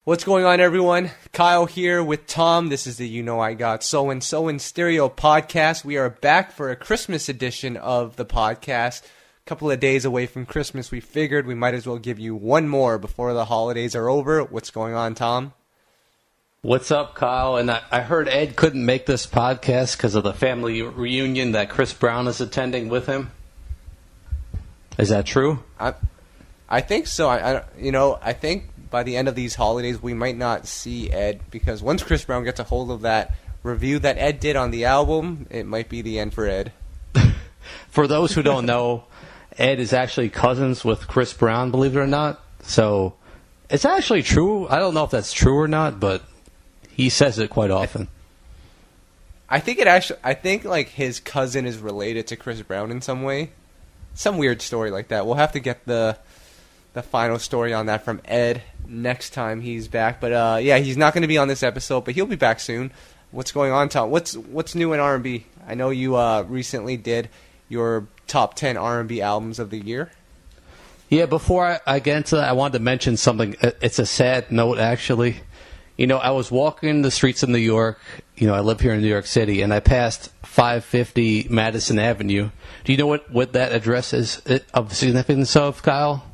What's going on, everyone? Kyle here with Tom. This is the You Know I Got Soul and Soul in Stereo podcast. We are back for a Christmas edition of the podcast. A couple of days away from Christmas, we figured we might as well give you one more before the holidays are over. What's going on, Tom? What's up, Kyle? And I heard Ed couldn't make this podcast because of the family reunion that Chris Brown is attending with him. Is that true? I think so. I think by the end of these holidays, we might not see Ed, because once Chris Brown gets a hold of that review that Ed did on the album, it might be the end for Ed. For those who don't know, Ed is actually cousins with Chris Brown, believe it or not. So it's actually true. I don't know if that's true or not, but he says it quite often. I think like his cousin is related to Chris Brown in some way. Some weird story like that. We'll have to get the final story on that from Ed next time he's back. But yeah, he's not going to be on this episode, but he'll be back soon. What's going on, Tom? What's new in R&B? I know you recently did your top 10 R&B albums of the year. Yeah, before I get into that, I wanted to mention something. It's a sad note, actually. You know, I was walking the streets of New York. You know, I live here in New York City, and I passed 550 Madison Avenue. Do you know what that address is of significance of, Kyle?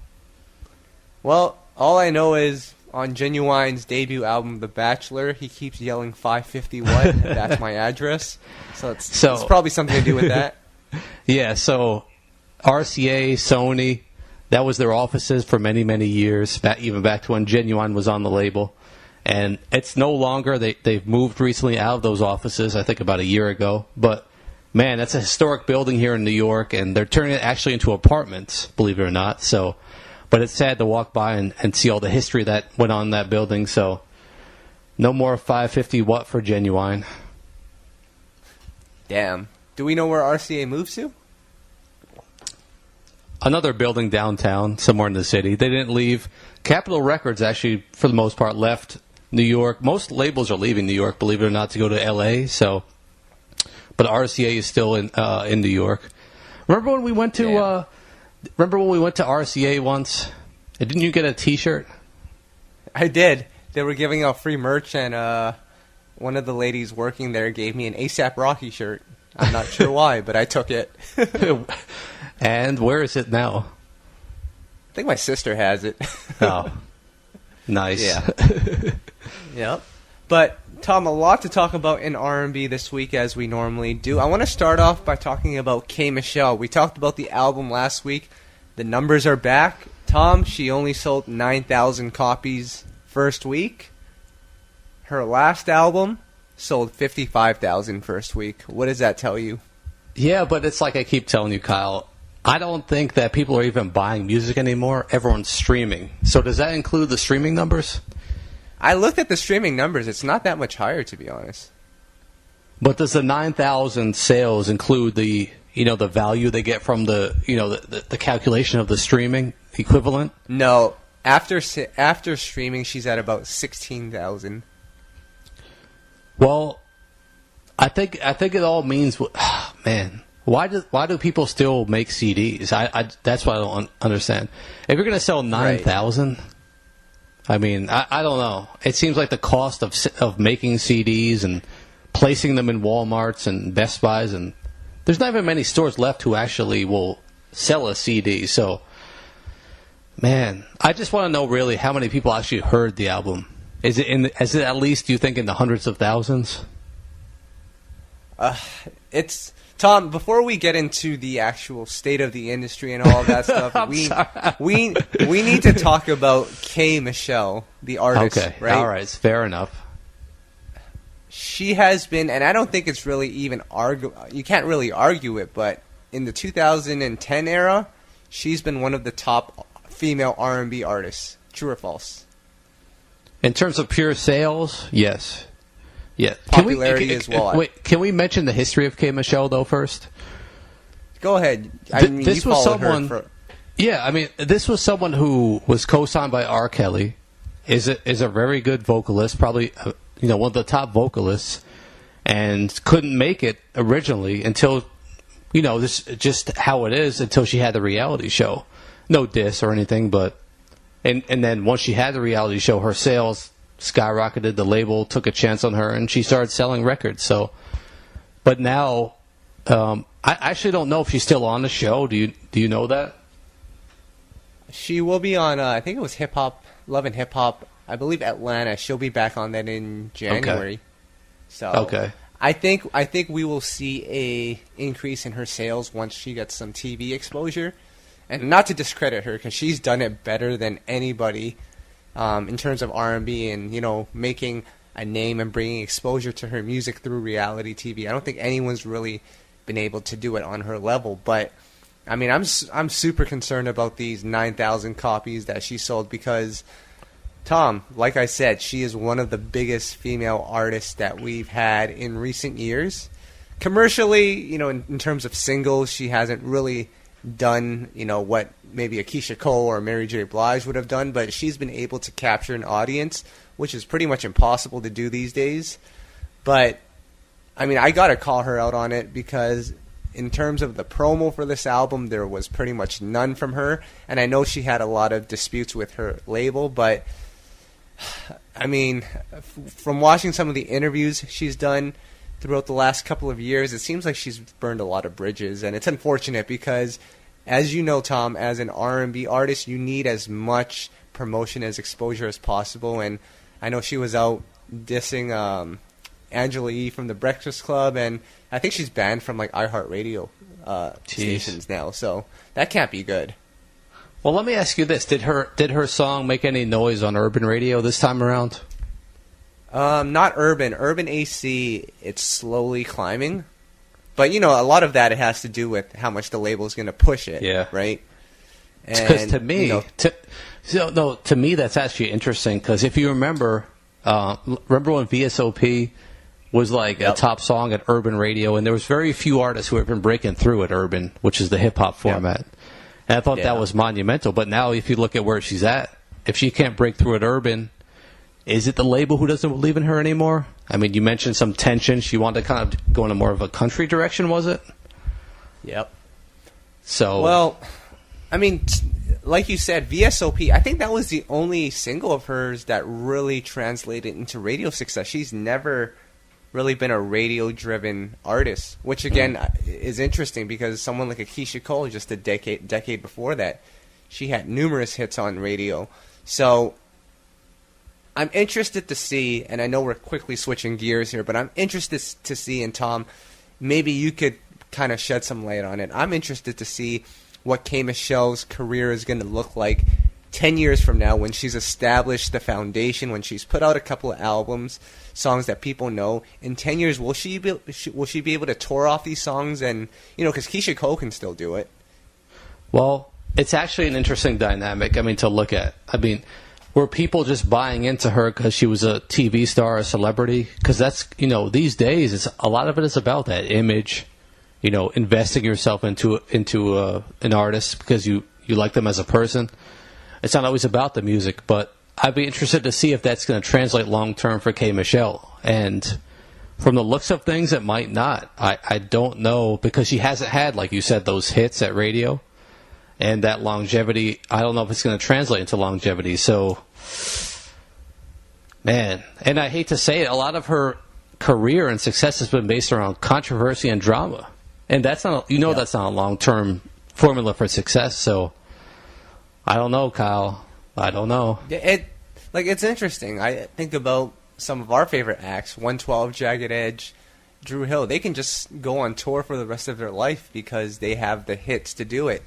Well, all I know is on Genuine's debut album, The Bachelor, he keeps yelling 550 what? And that's my address. So it's probably something to do with that. Yeah, so RCA, Sony, that was their offices for many, many years, even back to when Genuine was on the label. And it's no longer. They've moved recently out of those offices, I think about a year ago. But, man, that's a historic building here in New York, and they're turning it actually into apartments, believe it or not. But it's sad to walk by and see all the history that went on in that building. So no more 550 watt for Genuine. Damn. Do we know where RCA moves to? Another building downtown, somewhere in the city. They didn't leave. Capitol Records actually, for the most part, left New York. Most labels are leaving New York, believe it or not, to go to L.A. But RCA is still in New York. Remember when we went to... Remember when we went to RCA once? Didn't you get a T-shirt? I did. They were giving out free merch, and one of the ladies working there gave me an A$AP Rocky shirt. I'm not sure why, but I took it. And where is it now? I think my sister has it. Oh, nice. Yeah. Yep. But Tom, a lot to talk about in R&B this week, as we normally do. I want to start off by talking about K. Michelle. We talked about the album last week. The numbers are back. Tom, she only sold 9,000 copies first week. Her last album sold 55,000 first week. What does that tell you? Yeah, but it's like I keep telling you, Kyle. I don't think that people are even buying music anymore. Everyone's streaming. So does that include the streaming numbers? I looked at the streaming numbers. It's not that much higher, to be honest. But does the 9,000 sales include the value they get from the calculation of the streaming equivalent? No. After streaming, she's at about 16,000. Well, I think it all means, man. Why do people still make CDs? That's what I don't understand. If you're going to sell 9,000. Right. I mean, I don't know. It seems like the cost of making CDs and placing them in Walmarts and Best Buys, and there's not even many stores left who actually will sell a CD. So, man, I just want to know really how many people actually heard the album. Is it at least, do you think, in the hundreds of thousands? It's Tom, before we get into the actual state of the industry and all of that stuff, we need to talk about K. Michelle, the artist. Okay, right? All right, fair enough. She has been, and I don't think it's really even you can't really argue it, but in the 2010 era, she's been one of the top female R&B artists. True or false? In terms of pure sales, yes. Yeah, popularity as well. Wait, can we mention the history of K. Michelle though first? Go ahead. This was someone. Yeah, I mean, this was someone who was co-signed by R. Kelly. Is a very good vocalist, probably one of the top vocalists, and couldn't make it originally until this just how it is until she had the reality show. No diss or anything, but and then once she had the reality show, her sales skyrocketed. The label took a chance on her, and she started selling records. So, but now, I actually don't know if she's still on the show. Do you know that? She will be on. I think it was Hip Hop, Love and Hip Hop. I believe Atlanta. She'll be back on that in January. Okay. So okay. I think we will see a increase in her sales once she gets some TV exposure, and not to discredit her because she's done it better than anybody in terms of R&B and making a name and bringing exposure to her music through reality TV. I don't think anyone's really been able to do it on her level, but I mean I'm super concerned about these 9,000 copies that she sold because, Tom, like I said, she is one of the biggest female artists that we've had in recent years. Commercially, in terms of singles, she hasn't really done, what maybe a Keisha Cole or Mary J. Blige would have done, but she's been able to capture an audience, which is pretty much impossible to do these days. But, I mean, I got to call her out on it because in terms of the promo for this album, there was pretty much none from her. And I know she had a lot of disputes with her label, but I mean, from watching some of the interviews she's done throughout the last couple of years, it seems like she's burned a lot of bridges, and it's unfortunate because, as you know, Tom, as an R&B artist, you need as much promotion as exposure as possible, and I know she was out dissing Angela Yee from the Breakfast Club, and I think she's banned from like iHeartRadio stations now, so that can't be good. Well, let me ask you this: Did her song make any noise on urban radio this time around? Not urban. Urban AC, it's slowly climbing, but a lot of that it has to do with how much the label is going to push it. Yeah. Right. Because to me, to me that's actually interesting. Because if you remember when VSOP was like a top song at urban radio, and there was very few artists who had been breaking through at urban, which is the hip hop format. Yep. And I thought that was monumental. But now if you look at where she's at, if she can't break through at urban, is it the label who doesn't believe in her anymore? I mean, you mentioned some tension. She wanted to kind of go in a more of a country direction, was it? Yep. So, well, I mean, like you said, VSOP, I think that was the only single of hers that really translated into radio success. She's never really been a radio-driven artist, which again is interesting because someone like a Keisha Cole, just a decade before that, she had numerous hits on radio. So I'm interested to see, and I know we're quickly switching gears here, but I'm interested to see, and Tom, maybe you could kind of shed some light on it. I'm interested to see what K. Michelle's career is going to look like 10 years from now when she's established the foundation, when she's put out a couple of albums, songs that people know. In 10 years, will she be able to tour off these songs? And, because Keisha Cole can still do it. Well, it's actually an interesting dynamic, to look at. Were people just buying into her because she was a TV star, a celebrity? Because that's, these days, a lot of it is about that image, investing yourself into an artist because you like them as a person. It's not always about the music, but I'd be interested to see if that's going to translate long-term for K. Michelle. And from the looks of things, it might not. I don't know, because she hasn't had, like you said, those hits at radio. And that longevity, I don't know if it's going to translate into longevity. So, man, and I hate to say it, a lot of her career and success has been based around controversy and drama. And that's not, that's not a long-term formula for success. So, I don't know, Kyle. I don't know. It's interesting. I think about some of our favorite acts, 112, Jagged Edge, Dru Hill. They can just go on tour for the rest of their life because they have the hits to do it.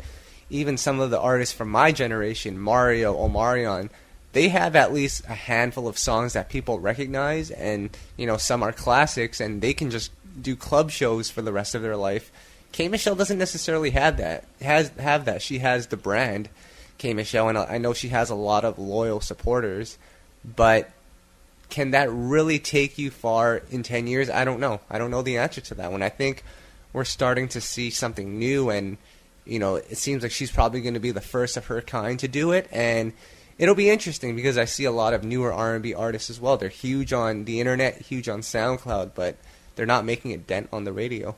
Even some of the artists from my generation, Mario, Omarion, they have at least a handful of songs that people recognize, and some are classics, and they can just do club shows for the rest of their life. K. Michelle doesn't necessarily have that. She has the brand, K. Michelle, and I know she has a lot of loyal supporters, but can that really take you far in 10 years? I don't know. I don't know the answer to that one. I think we're starting to see something new, and it seems like she's probably going to be the first of her kind to do it, and it'll be interesting because I see a lot of newer R&B artists as well. They're huge on the internet, huge on SoundCloud, but they're not making a dent on the radio.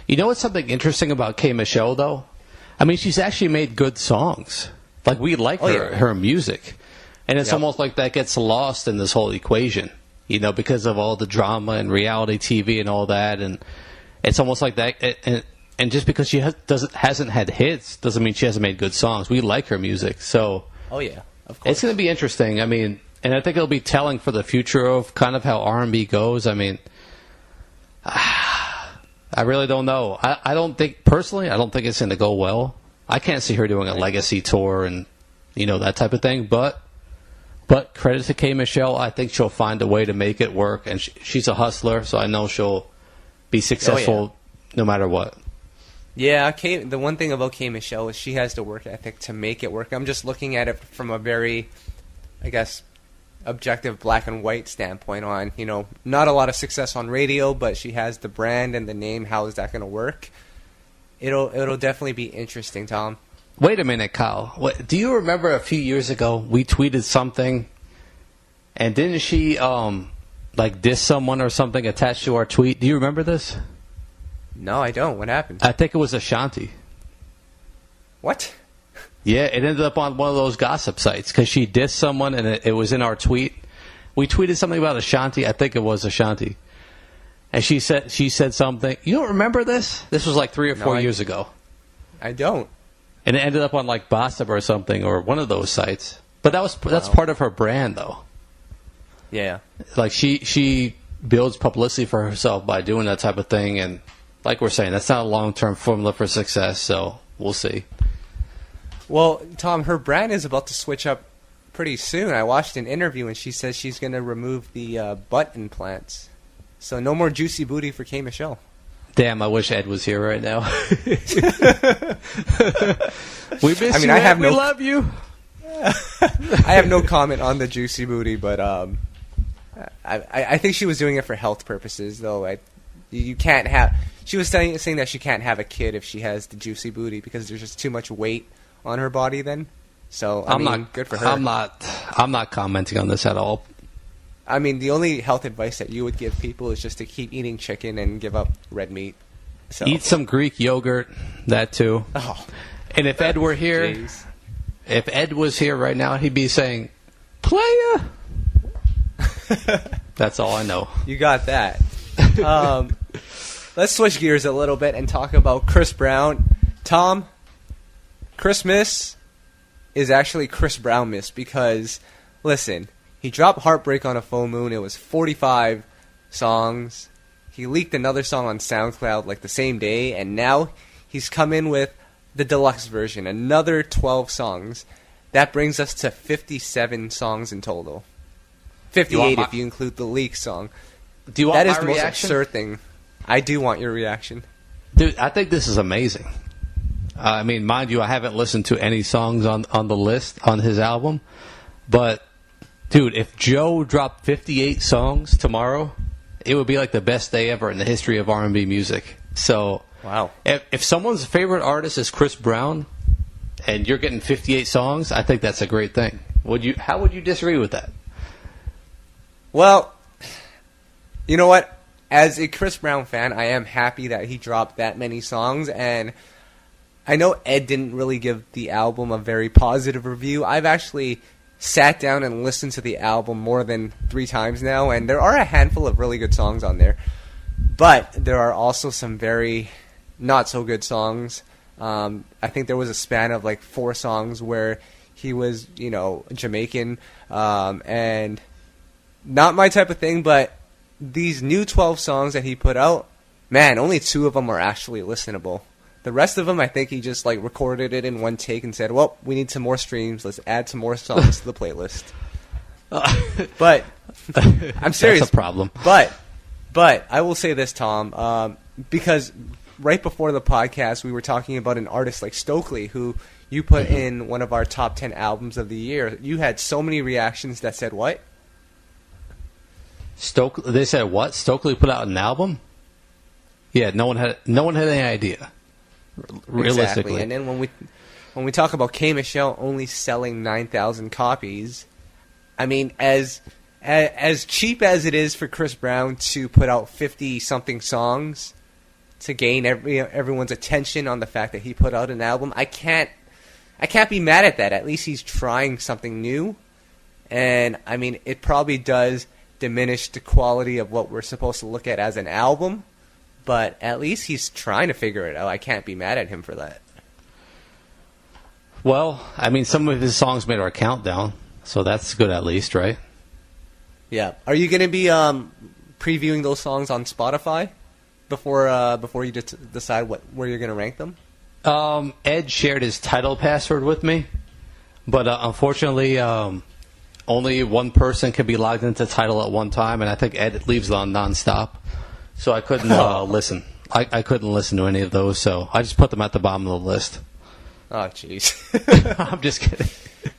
What's something interesting about K. Michelle, though? She's actually made good songs. Like, we like her music. And it's almost like that gets lost in this whole equation, you know, because of all the drama and reality TV and all that. And it's almost like that. And just because she hasn't had hits doesn't mean she hasn't made good songs. We like her music. So, oh, yeah, of course. It's going to be interesting. I mean, and I think it'll be telling for the future of kind of how R&B goes. I mean, I really don't know. I don't think it's going to go well. I can't see her doing a legacy tour and, you know, that type of thing. But credit to K. Michelle. I think she'll find a way to make it work. And she's a hustler, so I know she'll be successful no matter what. Yeah, the one thing about K. Michelle is she has the work ethic to make it work. I'm just looking at it from a very, I guess, objective black and white standpoint on, you know, not a lot of success on radio, but she has the brand and the name. How is that going to work? It'll definitely be interesting, Tom. Wait a minute, Kyle. Do you remember a few years ago we tweeted something, and didn't she like diss someone or something attached to our tweet? Do you remember this? No, I don't. What happened? I think it was Ashanti. What? Yeah, it ended up on one of those gossip sites because she dissed someone, and it was in our tweet. We tweeted something about Ashanti. I think it was Ashanti. And she said something. You don't remember this? This was like 3 or 4 years ago. I don't. And it ended up on like Gossip or something, or one of those sites. But that's part of her brand, though. Yeah. Like she builds publicity for herself by doing that type of thing, and like we're saying, that's not a long-term formula for success. So we'll see. Well, Tom, her brand is about to switch up pretty soon. I watched an interview, and she says she's going to remove the butt implants. So no more juicy booty for K. Michelle. Damn, I wish Ed was here right now. We miss you, Ed. We love you. I have no comment on the juicy booty, but I think she was doing it for health purposes, though. You can't have... She was saying that she can't have a kid if she has the juicy booty because there's just too much weight on her body then. So, I mean, good for her. I'm not commenting on this at all. I mean, the only health advice that you would give people is just to keep eating chicken and give up red meat. So. Eat some Greek yogurt, that too. Oh. And if Ed were here, if Ed was here right now, he'd be saying, "Playa." That's all I know. You got that. Let's switch gears a little bit and talk about Chris Brown. Tom, Christmas is actually Chris Brown-miss because, listen, he dropped Heartbreak on a Full Moon. It was 45 songs. He leaked another song on SoundCloud like the same day, and now he's come in with the deluxe version, another 12 songs. That brings us to 57 songs in total. 58 if you include the leak song. Do you want my reaction? That is the most absurd thing. I do want your reaction. Dude, I think this is amazing. I mean, mind you, I haven't listened to any songs on the list on his album, but dude, if Joe dropped 58 songs tomorrow, it would be like the best day ever in the history of R&B music. So, wow. If someone's favorite artist is Chris Brown, and you're getting 58 songs, I think that's a great thing. How would you disagree with that? Well, you know what? As a Chris Brown fan, I am happy that he dropped that many songs, and I know Ed didn't really give the album a very positive review. I've actually sat down and listened to the album more than 3 times now, and there are a handful of really good songs on there. But there are also some very not-so-good songs. I think there was a span of like 4 songs where he was, Jamaican, and not my type of thing, but these new 12 songs that he put out, man, only 2 of them are actually listenable. The rest of them, I think he just like recorded it in one take and said, well, we need some more streams. Let's add some more songs to the playlist. But I'm serious. That's a problem. But I will say this, Tom, because right before the podcast, we were talking about an artist like Stokely, who you put in one of our top 10 albums of the year. You had so many reactions that said what? They said what? Stokely put out an album? Yeah, no one had any idea. Realistically. Exactly. And then when we talk about K. Michelle only selling 9,000 copies, I mean, as cheap as it is for Chris Brown to put out 50-something songs to gain everyone's attention on the fact that he put out an album, I can't be mad at that. At least he's trying something new. And, I mean, it probably does diminish the quality of what we're supposed to look at as an album, but at least he's trying to figure it out. I can't be mad at him for that. Well, I mean, some of his songs made our countdown, so that's good at least, right? Yeah. Are you going to be previewing those songs on Spotify before you decide where you're going to rank them? Ed shared his Tidal password with me, but unfortunately, only one person can be logged into Tidal at one time, and I think Ed leaves it on nonstop, so I couldn't listen. I couldn't listen to any of those, so I just put them at the bottom of the list. Oh, jeez. I'm just kidding.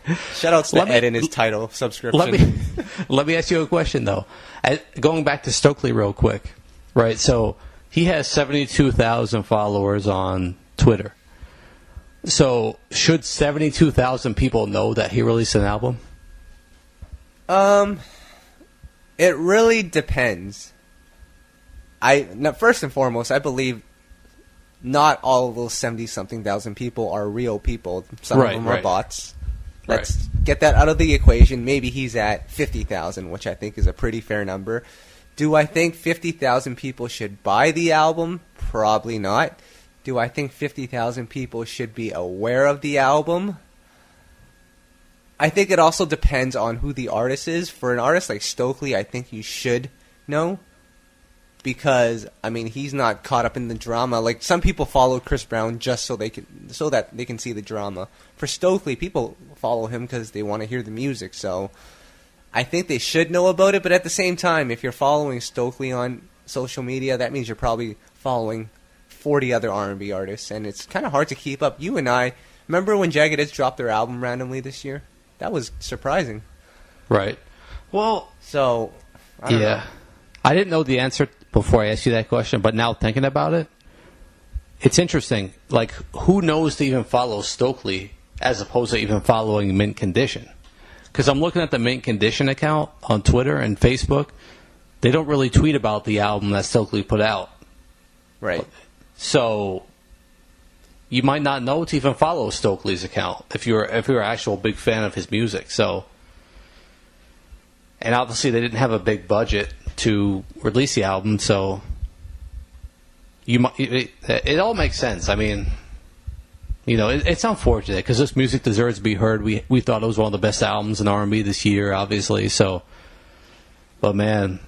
Shoutouts to Ed and his Tidal subscription. Let me ask you a question, though. Going back to Stokely real quick, right? So he has 72,000 followers on Twitter. So should 72,000 people know that he released an album? It really depends. First and foremost, I believe not all of those 70-something thousand people are real people. Some of them are bots. Let's get that out of the equation. Maybe he's at 50,000, which I think is a pretty fair number. Do I think 50,000 people should buy the album? Probably not. Do I think 50,000 people should be aware of the album? I think it also depends on who the artist is. For an artist like Stokely, I think you should know. Because, I mean, he's not caught up in the drama. Like, some people follow Chris Brown just so that they can see the drama. For Stokely, people follow him because they want to hear the music. So, I think they should know about it. But at the same time, if you're following Stokely on social media, that means you're probably following 40 other R&B artists. And it's kind of hard to keep up. You and I, remember when Jagged Edge dropped their album randomly this year? That was surprising. Right. Well, so, I don't know. I didn't know the answer before I asked you that question, but now thinking about it, it's interesting. Like, who knows to even follow Stokely as opposed to even following Mint Condition? Because I'm looking at the Mint Condition account on Twitter and Facebook. They don't really tweet about the album that Stokely put out. Right. So you might not know to even follow Stokely's account if you're an actual big fan of his music. So, and obviously they didn't have a big budget to release the album, so it all makes sense. I mean, you know, it's unfortunate because this music deserves to be heard. We thought it was one of the best albums in R&B this year, obviously. So, but man,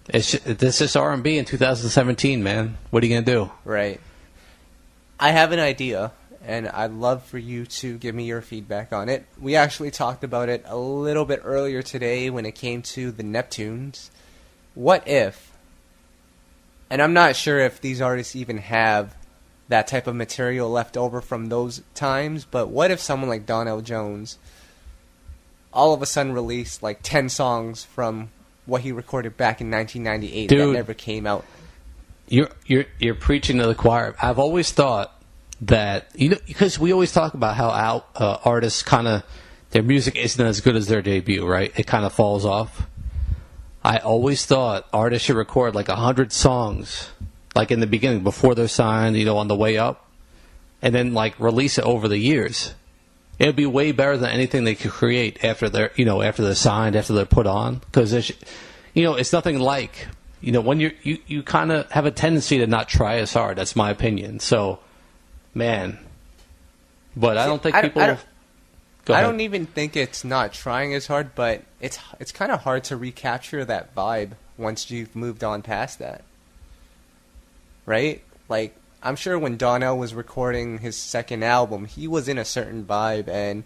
this is R&B in 2017, man. What are you gonna do? Right. I have an idea, and I'd love for you to give me your feedback on it. We actually talked about it a little bit earlier today when it came to the Neptunes. What if, and I'm not sure if these artists even have that type of material left over from those times, but what if someone like Donnell Jones all of a sudden released like 10 songs from what he recorded back in 1998 that never came out? You're preaching to the choir. I've always thought that, you know, because we always talk about how artists kind of, their music isn't as good as their debut, right? It kind of falls off. I always thought artists should record like 100 songs, like in the beginning before they're signed, you know, on the way up, and then like release it over the years. It would be way better than anything they could create after they're signed, after they're put on, because it's nothing like, you know, when you kind of have a tendency to not try as hard. That's my opinion. So, man, but I don't think people. I don't even think it's not trying as hard, but it's kind of hard to recapture that vibe once you've moved on past that. Right? Like, I'm sure when Donnell was recording his second album, he was in a certain vibe, and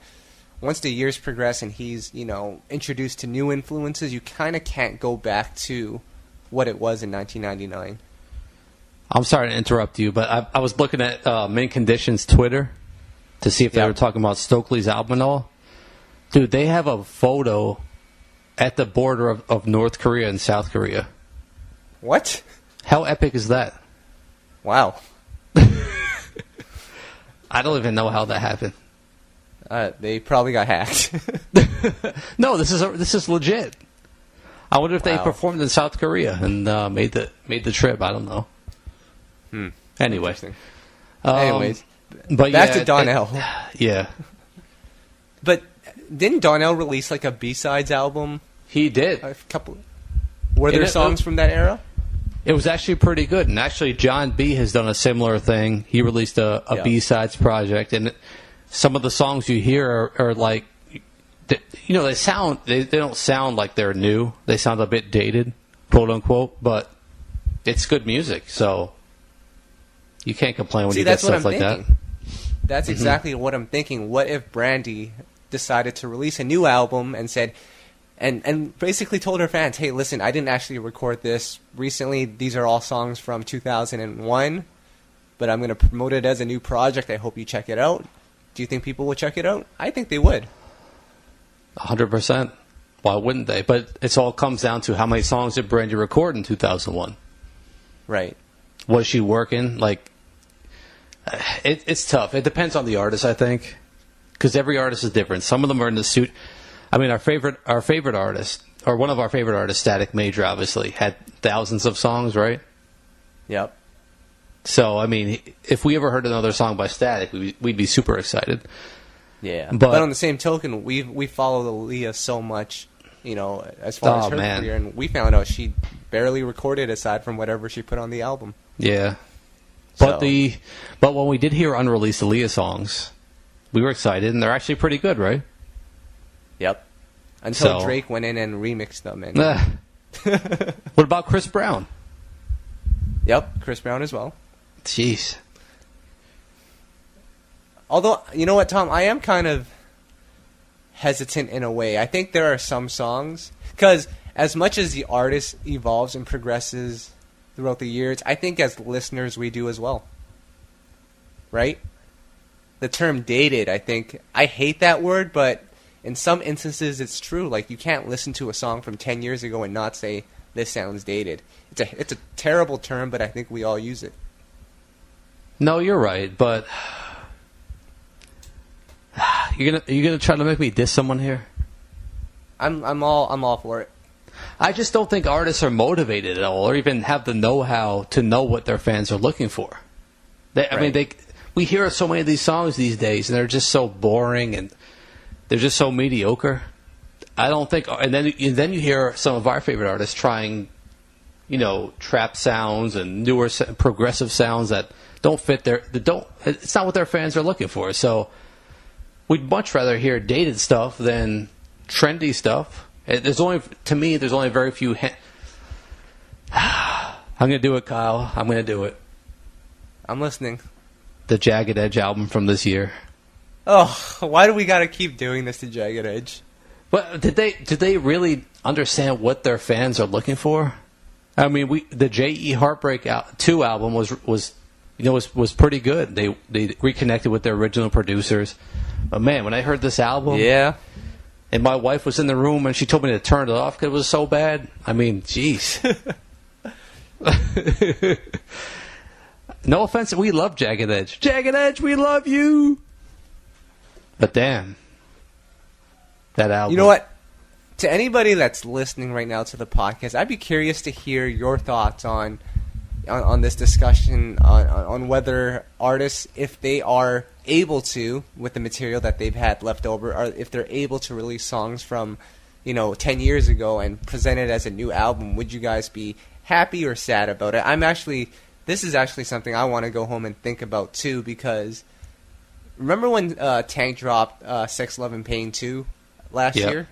once the years progress and he's, you know, introduced to new influences, you kind of can't go back to what it was in 1999. I'm sorry to interrupt you, but I was looking at Mint Condition's Twitter to see if they were talking about Stokely's album and all. Dude, they have a photo at the border of North Korea and South Korea. What? How epic is that? Wow. I don't even know how that happened. They probably got hacked. No, this is legit. I wonder if they performed in South Korea and made the trip. I don't know. Anyway. Anyways. But back to Donnell. Yeah. But Didn't Donnell release like a B-sides album? He did. A couple. Were there songs from that era? It was actually pretty good. And actually, John B. has done a similar thing. He released a B-sides project. And some of the songs you hear are like, you know, they don't sound like they're new. They sound a bit dated, quote unquote, but it's good music. So you can't complain when you get stuff like that. That's exactly what I'm thinking. What if Brandy decided to release a new album and said, and basically told her fans, hey, listen, I didn't actually record this recently. These are all songs from 2001, but I'm going to promote it as a new project. I hope you check it out. Do you think people will check it out? I think they would. 100%. Why wouldn't they? But it all comes down to how many songs did Brandy record in 2001? Right. Was she working? Like, it's tough. It depends on the artist, I think, because every artist is different. Some of them are in the suit. I mean, our favorite artist, or one of our favorite artists, Static Major, obviously had thousands of songs, right? Yep. So, I mean, if we ever heard another song by Static, we'd be super excited. Yeah, but on the same token, we follow Aaliyah so much, you know, as far as her career, and we found out she barely recorded aside from whatever she put on the album. Yeah, but when we did hear unreleased Aaliyah songs, we were excited, and they're actually pretty good, right? Yep. Until Drake went in and remixed them. And what about Chris Brown? Yep, Chris Brown as well. Jeez. Although, you know what, Tom? I am kind of hesitant in a way. I think there are some songs, because as much as the artist evolves and progresses throughout the years, I think as listeners we do as well. Right? The term dated, I hate that word, but in some instances it's true. Like, you can't listen to a song from 10 years ago and not say, this sounds dated. It's a terrible term, but I think we all use it. No, you're right, but... You're gonna try to make me diss someone here? I'm all for it. I just don't think artists are motivated at all, or even have the know-how to know what their fans are looking for. I mean, we hear so many of these songs these days, and they're just so boring, and they're just so mediocre. I don't think. And then you hear some of our favorite artists trying, you know, trap sounds and newer progressive sounds that don't fit it's not what their fans are looking for. So we'd much rather hear dated stuff than trendy stuff. There's only very few. I'm going to do it, Kyle. I'm going to do it. I'm listening. The Jagged Edge album from this year. Oh, why do we got to keep doing this to Jagged Edge? But did they really understand what their fans are looking for? I mean, the J.E. Heartbreak 2 album was pretty good. They reconnected with their original producers. But man, when I heard this album, yeah, and my wife was in the room and she told me to turn it off because it was so bad. I mean, jeez. No offense, we love Jagged Edge. Jagged Edge, we love you. But damn, that album. You know what? To anybody that's listening right now to the podcast, I'd be curious to hear your thoughts on this discussion on whether artists, if they are able to, with the material that they've had left over, or if they're able to release songs from, 10 years ago and present it as a new album, would you guys be happy or sad about it? This is actually something I want to go home and think about too, because remember when Tank dropped Sex, Love, and Pain 2 last year?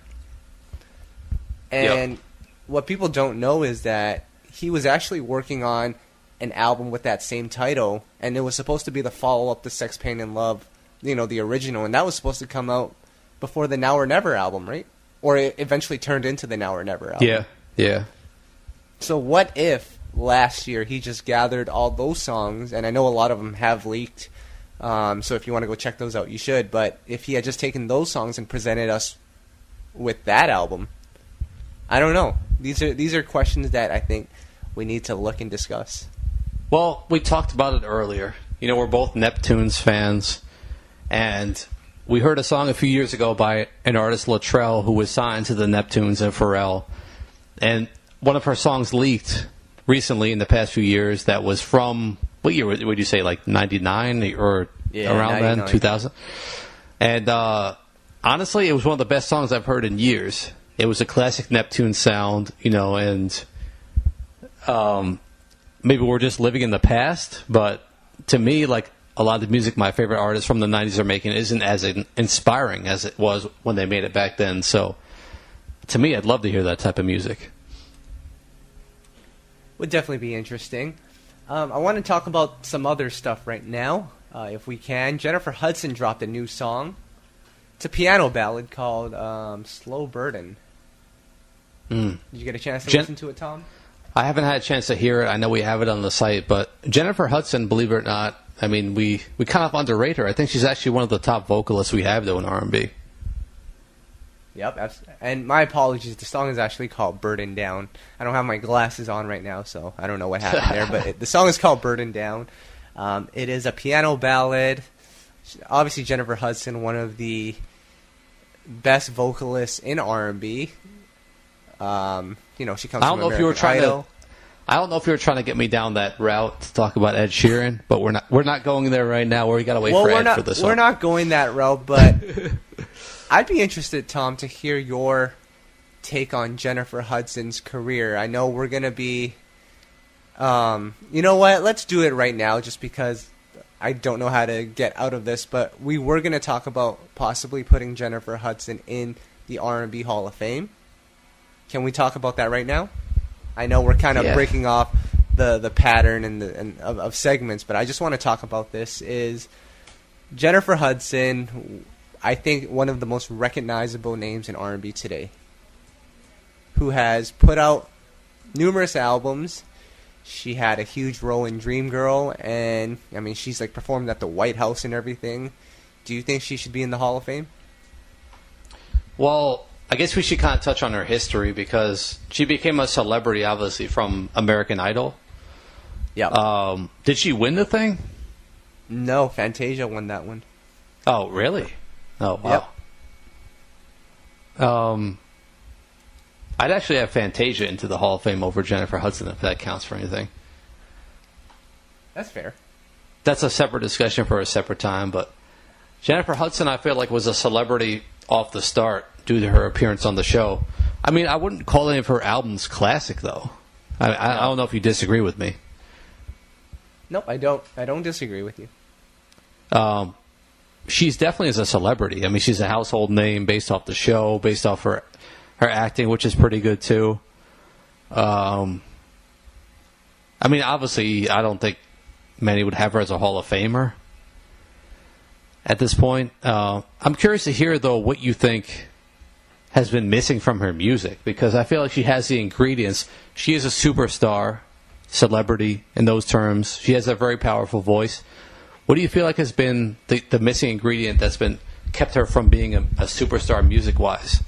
And what people don't know is that he was actually working on an album with that same title, and it was supposed to be the follow-up to Sex, Pain, and Love, the original, and that was supposed to come out before the Now or Never album, right? Or it eventually turned into the Now or Never album. Yeah. So what if last year he just gathered all those songs, and I know a lot of them have leaked, so if you want to go check those out, you should, but if he had just taken those songs and presented us with that album, I don't know. These are questions that I think we need to look and discuss. Well, we talked about it earlier. We're both Neptunes fans, and we heard a song a few years ago by an artist, Latrell, who was signed to the Neptunes and Pharrell, and one of her songs leaked recently in the past few years that was from, what year would you say, like 99 or around 99. Then, 2000? And honestly, it was one of the best songs I've heard in years. It was a classic Neptune sound, and maybe we're just living in the past, but to me, like a lot of the music my favorite artists from the 90s are making isn't as inspiring as it was when they made it back then. So to me, I'd love to hear that type of music. Would definitely be interesting. I want to talk about some other stuff right now, if we can. Jennifer Hudson dropped a new song. It's a piano ballad called Slow Burden. Did you get a chance to listen to it, Tom? I haven't had a chance to hear it. I know we have it on the site, but Jennifer Hudson, believe it or not, I mean, we kind of underrate her. I think she's actually one of the top vocalists we have, though, in R&B. Yep, and my apologies. The song is actually called Burden Down. I don't have my glasses on right now, so I don't know what happened there. But the song is called Burden Down. It is a piano ballad. Obviously, Jennifer Hudson, one of the best vocalists in R&B. She comes from American Idol. I don't know if you were trying to get me down that route to talk about Ed Sheeran, but we're not going there right now. We got to wait for Ed for this one. We're not going that route, but I'd be interested, Tom, to hear your take on Jennifer Hudson's career. I know we're going to be... you know what? Let's do it right now just because I don't know how to get out of this, but we were going to talk about possibly putting Jennifer Hudson in the R&B Hall of Fame. Can we talk about that right now? I know we're kind of breaking off the pattern of segments, but I just want to talk about this. Is Jennifer Hudson, I think, one of the most recognizable names in R&B today, who has put out numerous albums. She had a huge role in Dreamgirl, and I mean, she's like performed at the White House and everything. Do you think she should be in the Hall of Fame? Well, I guess we should kind of touch on her history because she became a celebrity, obviously, from American Idol. Yeah. Did she win the thing? No, Fantasia won that one. Oh, really? Oh, wow. Yep. I'd actually have Fantasia into the Hall of Fame over Jennifer Hudson, if that counts for anything. That's fair. That's a separate discussion for a separate time, but Jennifer Hudson, I feel like, was a celebrity off the start due to her appearance on the show. I mean, I wouldn't call any of her albums classic, though. I don't know if you disagree with me. Nope, I don't. I don't disagree with you. She's definitely a celebrity. I mean, she's a household name based off the show, based off her acting, which is pretty good, too. I mean, obviously, I don't think many would have her as a Hall of Famer at this point. I'm curious to hear, though, what you think has been missing from her music, because I feel like she has the ingredients. She is a superstar, celebrity in those terms. She has a very powerful voice. What do you feel like has been the missing ingredient that's been kept her from being a superstar music-wise?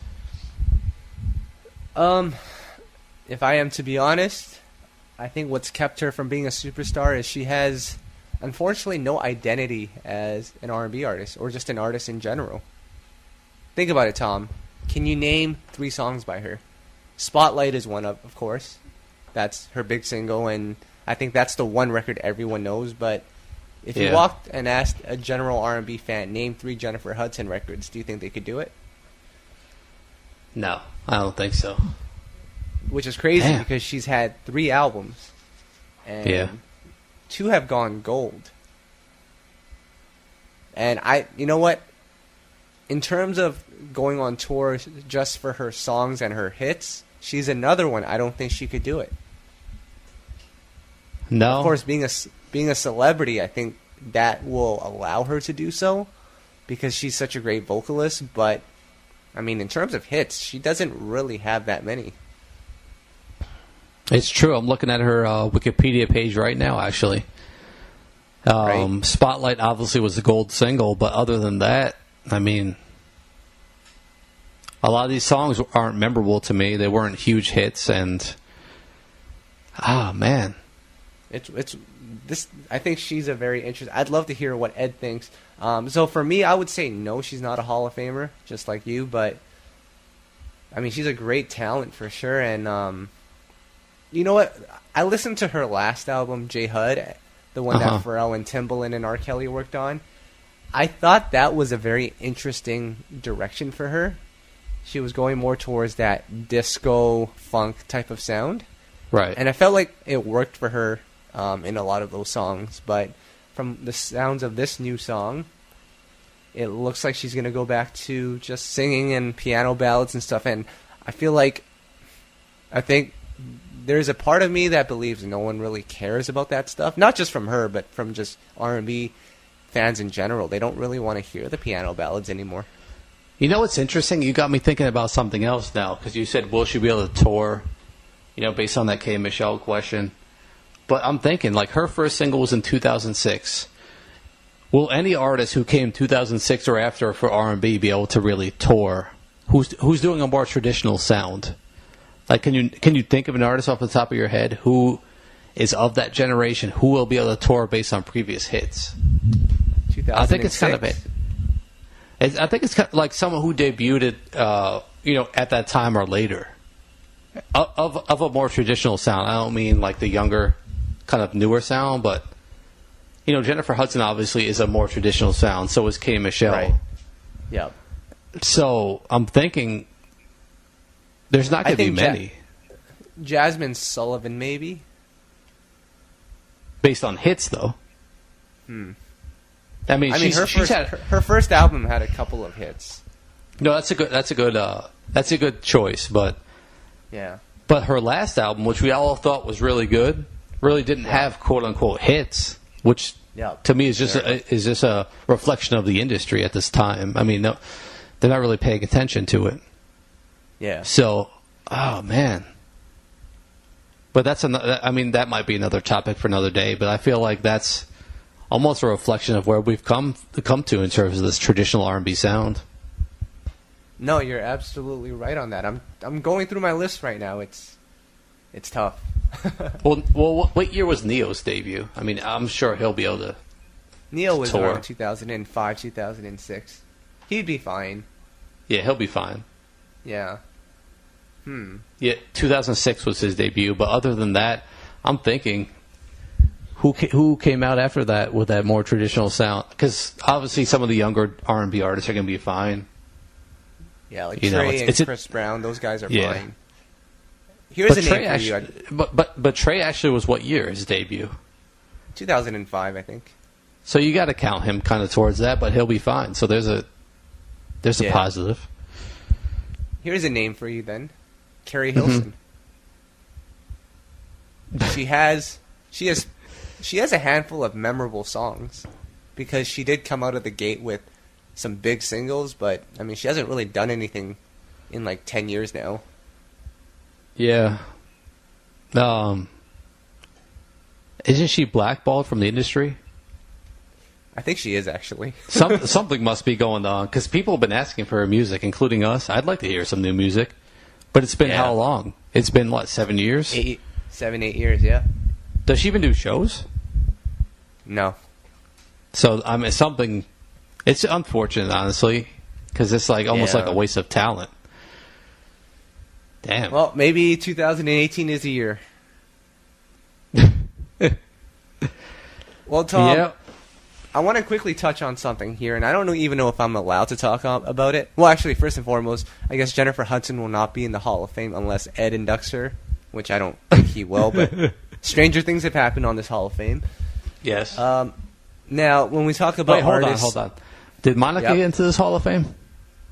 If I am to be honest, I think what's kept her from being a superstar is she has, unfortunately, no identity as an R&B artist or just an artist in general. Think about it, Tom. Can you name 3 songs by her? Spotlight is one of course. That's her big single, and I think that's the one record everyone knows. But if you walked and asked a general R&B fan, name 3 Jennifer Hudson records, do you think they could do it? No, I don't think so. Which is crazy because she's had 3 albums, and 2 have gone gold. And you know what? In terms of going on tour just for her songs and her hits, she's another one. I don't think she could do it. No. Of course, being a celebrity, I think that will allow her to do so because she's such a great vocalist. But, I mean, in terms of hits, she doesn't really have that many. It's true. I'm looking at her Wikipedia page right now, actually. Right. Spotlight obviously was the gold single, but other than that, I mean, a lot of these songs aren't memorable to me. They weren't huge hits, and man, it's this. I think she's a very interesting. I'd love to hear what Ed thinks. So for me, I would say no, she's not a Hall of Famer, just like you. But I mean, she's a great talent for sure. And you know what? I listened to her last album, J Hud, the one that Pharrell and Timbaland and R. Kelly worked on. I thought that was a very interesting direction for her. She was going more towards that disco funk type of sound. Right. And I felt like it worked for her in a lot of those songs. But from the sounds of this new song, it looks like she's going to go back to just singing and piano ballads and stuff. And I think there's a part of me that believes no one really cares about that stuff. Not just from her, but from just R&B fans in general. They don't really want to hear the piano ballads anymore. You know what's interesting? You got me thinking about something else now, because you said, will she be able to tour, based on that K. Michelle question. But I'm thinking, like, her first single was in 2006. Will any artist who came 2006 or after for R&B be able to really tour? Who's doing a more traditional sound? Like, can you think of an artist off the top of your head who is of that generation who will be able to tour based on previous hits? 2006. I think it's kind of it. I think it's kind of like someone who debuted, at that time or later, of a more traditional sound. I don't mean like the younger, kind of newer sound, but Jennifer Hudson obviously is a more traditional sound. So is K. Michelle. Right. Yep. So I'm thinking there's not going to be many. Jasmine Sullivan, maybe. Based on hits, though. I mean, her first album had a couple of hits. No, that's a good choice, but yeah. But her last album, which we all thought was really good, really didn't have quote unquote hits, which to me is just a reflection of the industry at this time. I mean, no, they're not really paying attention to it. Yeah. So, oh man. But that might be another topic for another day. But I feel like that's almost a reflection of where we've come to in terms of this traditional R&B sound. No, you're absolutely right on that. I'm going through my list right now. It's tough. Well, what year was Neo's debut? I mean, I'm sure he'll be able to. Neo was tour. around 2005, 2006. He'd be fine. Yeah, he'll be fine. Yeah. Yeah, 2006 was his debut, but other than that, I'm thinking who came out after that with that more traditional sound? Because obviously some of the younger R&B artists are going to be fine. Yeah, like Trey and Chris Brown, those guys are fine. Here's a name for you. But Trey actually was what year his debut? 2005, I think. So you got to count him kind of towards that, but he'll be fine. So there's a positive. Here's a name for you then. Carrie Hilson. She has a handful of memorable songs because she did come out of the gate with some big singles, but I mean she hasn't really done anything in like 10 years now. Yeah. Isn't she blackballed from the industry? I think she is actually. Something must be going on because people have been asking for her music, including us. I'd like to hear some new music. But it's been how long? It's been, 7 years? 7, 8 years, yeah. Does she even do shows? No. So, I mean, something... It's unfortunate, honestly, because it's almost like a waste of talent. Damn. Well, maybe 2018 is the year. Well, Tom, I want to quickly touch on something here, and I don't even know if I'm allowed to talk about it. Well, actually, first and foremost, I guess Jennifer Hudson will not be in the Hall of Fame unless Ed inducts her, which I don't think he will, but stranger things have happened on this Hall of Fame. Yes. Now, when we talk about artists... Hold on. Did Monica get into this Hall of Fame?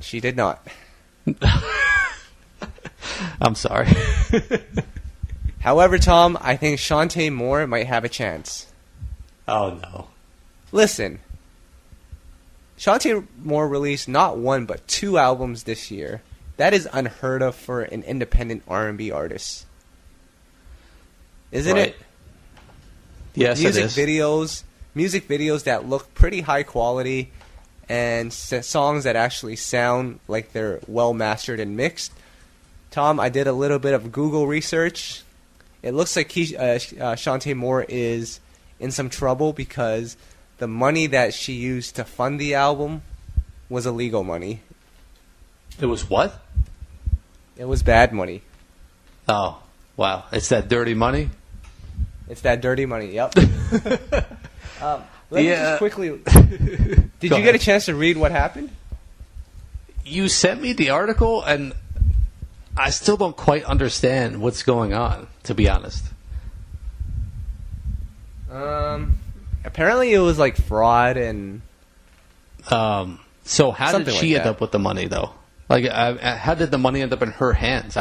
She did not. I'm sorry. However, Tom, I think Chanté Moore might have a chance. Oh, no. Listen, Chanté Moore released not one but 2 albums this year. That is unheard of for an independent R&B artist. Isn't it? Yes, it is. Music videos that look pretty high quality and songs that actually sound like they're well mastered and mixed. Tom, I did a little bit of Google research. It looks like Chanté Moore is in some trouble because the money that she used to fund the album was illegal money. It was what? It was bad money. Oh, wow. It's that dirty money? It's that dirty money, yep. Let me just quickly... Did you get a chance to read what happened? You sent me the article, and I still don't quite understand what's going on, to be honest. Apparently it was like fraud and... So how did she like end up with the money, though? Like, how did the money end up in her hands?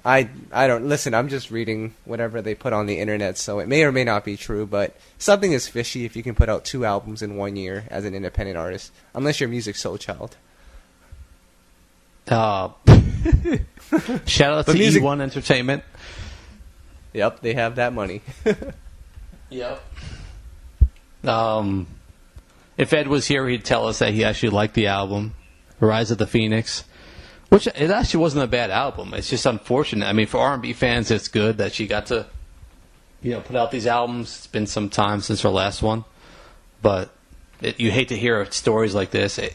I don't... Listen, I'm just reading whatever they put on the internet, so it may or may not be true, but something is fishy if you can put out 2 albums in 1 year as an independent artist, unless you're Music Soul Child. Shout out to E1 Entertainment. Yep, they have that money. Yep. If Ed was here, he'd tell us that he actually liked the album, Rise of the Phoenix, which it actually wasn't a bad album. It's just unfortunate. I mean, for R&B fans, it's good that she got to, put out these albums. It's been some time since her last one, but you hate to hear stories like this. It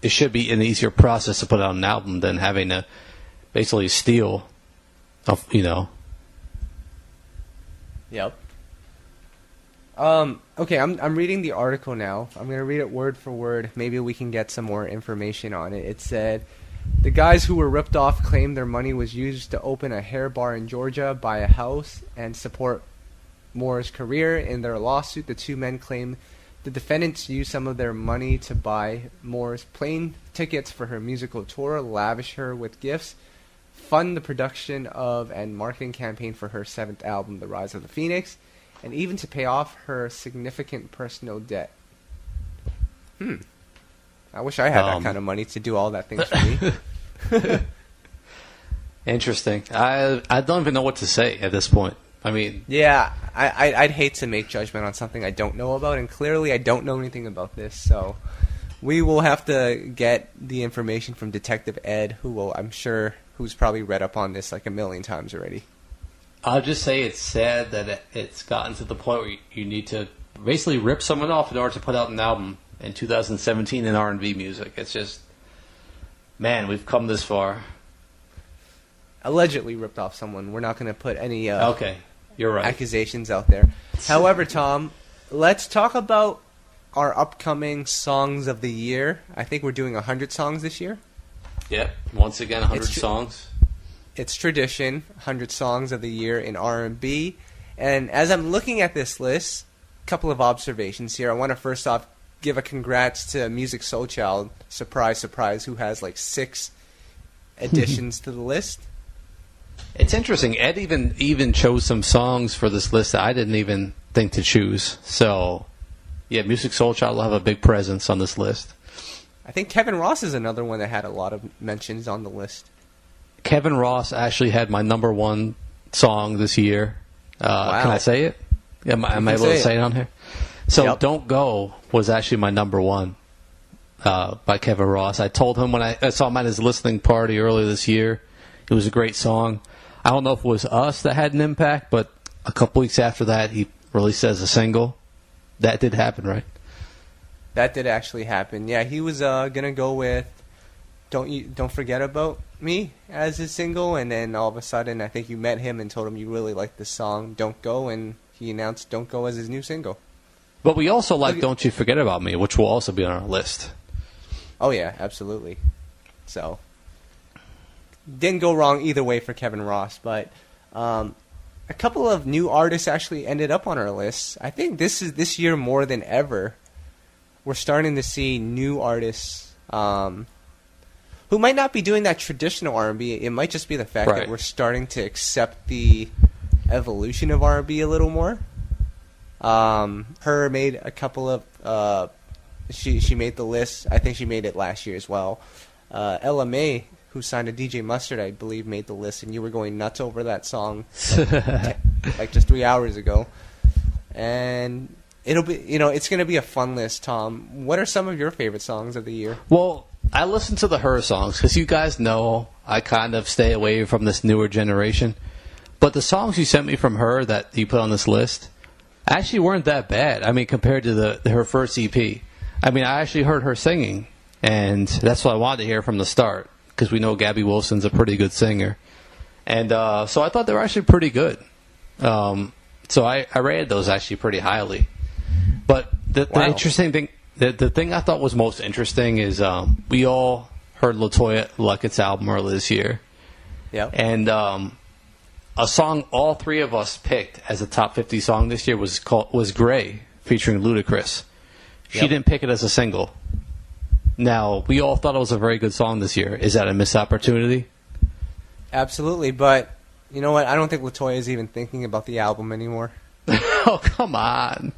should be an easier process to put out an album than having to basically steal, Yep. Okay, I'm reading the article now. I'm going to read it word for word. Maybe we can get some more information on it. It said, the guys who were ripped off claimed their money was used to open a hair bar in Georgia, buy a house, and support Moore's career. In their lawsuit, the 2 men claim the defendants used some of their money to buy Moore's plane tickets for her musical tour, lavish her with gifts, fund the production of and marketing campaign for her 7th album, The Rise of the Phoenix, and even to pay off her significant personal debt. I wish I had that kind of money to do all that things for me. Interesting. I don't even know what to say at this point. I mean... Yeah, I'd hate to make judgment on something I don't know about, and clearly I don't know anything about this, so we will have to get the information from Detective Ed, who's probably read up on this like a million times already. I'll just say it's sad that it's gotten to the point where you need to basically rip someone off in order to put out an album in 2017 in R&B music. It's just, man, we've come this far. Allegedly ripped off someone. We're not going to put any okay, you're right. accusations out there. However, Tom, let's talk about our upcoming songs of the year. I think we're doing 100 songs this year. Yep, once again, 100 songs. It's tradition, 100 songs of the year in R&B. And as I'm looking at this list, a couple of observations here. I want to first off give a congrats to Music Soul Child, surprise, surprise, who has like 6 additions to the list. It's interesting. Ed even chose some songs for this list that I didn't even think to choose. So, yeah, Music Soul Child will have a big presence on this list. I think Kevin Ross is another one that had a lot of mentions on the list. Kevin Ross actually had my number 1 song this year. Wow. Can I say it? Am I able to say it on here? So, yep. Don't Go was actually my number 1 by Kevin Ross. I told him when I saw him at his listening party earlier this year, it was a great song. I don't know if it was us that had an impact, but a couple weeks after that, he released it as a single. That did happen, right? That did actually happen. Yeah, he was gonna go with "Don't Forget About Me" as his single, and then all of a sudden, I think you met him and told him you really liked the song "Don't Go," and he announced "Don't Go" as his new single. But we also like "Don't You Forget About Me," which will also be on our list. Oh yeah, absolutely. So didn't go wrong either way for Kevin Ross, but a couple of new artists actually ended up on our list. I think this year more than ever, we're starting to see new artists who might not be doing that traditional R&B. It might just be the fact that we're starting to accept the evolution of R&B a little more. Her made a couple of she made the list. I think she made it last year as well. Ella May, who signed to DJ Mustard, I believe, made the list, and you were going nuts over that song like just 3 hours ago. And it'll be, it's going to be a fun list, Tom. What are some of your favorite songs of the year? Well, I listen to the Her songs because you guys know I kind of stay away from this newer generation. But the songs you sent me from her that you put on this list actually weren't that bad. I mean, compared to her first EP. I mean, I actually heard her singing, and that's what I wanted to hear from the start because we know Gabby Wilson's a pretty good singer. And so I thought they were actually pretty good. So I rated those actually pretty highly. But the interesting thing, the thing I thought was most interesting is we all heard LaToya Luckett's album earlier this year. Yep. And a song all three of us picked as a top 50 song this year was Gray, featuring Ludacris. She didn't pick it as a single. Now, we all thought it was a very good song this year. Is that a missed opportunity? Absolutely, but you know what? I don't think LaToya is even thinking about the album anymore. Oh, come on.